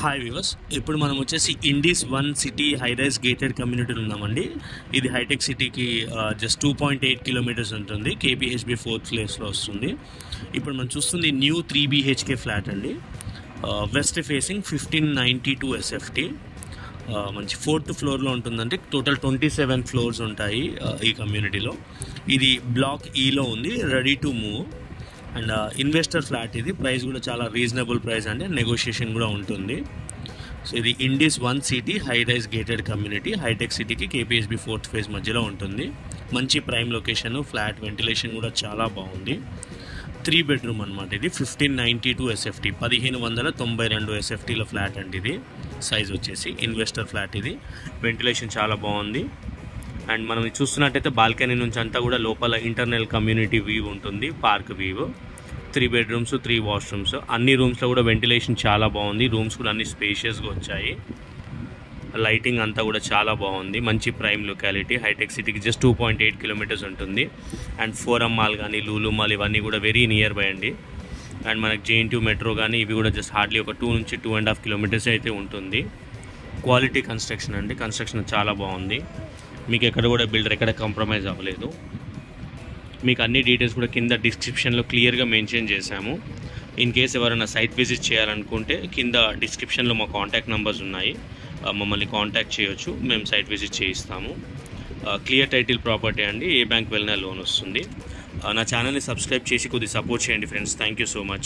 Hi viewers, ఇప్పుడు మనం వచ్చేసి Indis 1 city high rise gated కమ్యూనిటీలో ఉన్నామండి. ఇది హైటెక్ సిటీకి జస్ట్ 2.8 కిలోమీటర్స్ ఉంటుంది. కేపీహెచ్బి 4th ప్లేస్లో వస్తుంది. ఇప్పుడు మనం చూస్తుంది న్యూ 3 BHK ఫ్లాట్ అండి. West facing 1592 SFT. మంచి 4th ఫ్లోర్లో ఉంటుందండి. టోటల్ 27 ఫ్లోర్స్ ఉంటాయి ఈ కమ్యూనిటీలో. ఇది బ్లాక్ ఈలో ఉంది, ready to move. And investor flat. ఇది ప్రైస్ కూడా చాలా రీజనబుల్ ప్రైస్ అండి, నెగోషియేషన్ కూడా ఉంటుంది. సో ఇది Indis 1 city high rise gated community, హైటెక్ సిటీకి కేపీహెచ్బి 4th ఫేజ్ మధ్యలో ఉంటుంది. మంచి ప్రైమ్ లొకేషన్, ఫ్లాట్ వెంటిలేషన్ కూడా చాలా బాగుంది. 3 బెడ్రూమ్ అనమాట. ఇది 1592 SFT, 1592 SFTలో ఫ్లాట్ అండి. ఇది సైజ్ వచ్చేసి ఇన్వెస్టర్ ఫ్లాట్. ఇది వెంటిలేషన్ చాలా బాగుంది. అండ్ మనం చూస్తున్నట్టయితే బాల్కనీ నుంచి అంతా కూడా లోపల ఇంటర్నల్ కమ్యూనిటీ వ్యూ ఉంటుంది, పార్క్ వ్యూ. 3 bedrooms, 3 washrooms. అన్ని రూమ్స్లో కూడా వెంటిలేషన్ చాలా బాగుంది. రూమ్స్ కూడా అన్ని స్పేషియస్గా వచ్చాయి. లైటింగ్ అంతా కూడా చాలా బాగుంది. మంచి ప్రైమ్ లొకాలిటీ. హైటెక్ సిటీకి జస్ట్ 2.8 కిలోమీటర్స్ ఉంటుంది. అండ్ ఫోరం మాల్ కానీ, లూలు మాల్ ఇవన్నీ కూడా వెరీ నియర్ బై అండి. అండ్ మనకి JNTU మెట్రో కానీ ఇవి కూడా జస్ట్ హార్డ్లీ ఒక 2 నుంచి 2.5 కిలోమీటర్స్ అయితే ఉంటుంది. క్వాలిటీ కన్స్ట్రక్షన్ అండి. కన్స్ట్రక్షన్ చాలా బాగుంది. మీకు ఎక్కడ కూడా బిల్డర్ ఎక్కడ కాంప్రమైజ్ అవ్వలేదు. మీకు అన్ని డీటెయిల్స్ కూడా కింద డిస్క్రిప్షన్లో క్లియర్గా మెన్షన్ చేశాము. ఇన్ కేస్ ఎవరైనా సైట్ విజిట్ చేయాలనుకుంటే కింద డిస్క్రిప్షన్లో మా కాంటాక్ట్ నెంబర్స్ ఉన్నాయి, మమ్మల్ని కాంటాక్ట్ చేయొచ్చు. మేము సైట్ విజిట్ చేయిస్తాము. క్లియర్ టైటిల్ ప్రాపర్టీ అండి. ఏ బ్యాంక్ వెళ్ళినా లోన్ వస్తుంది. నా ఛానల్ని సబ్స్క్రైబ్ చేసి కొద్దిగా సపోర్ట్ చేయండి friends. Thank you so much.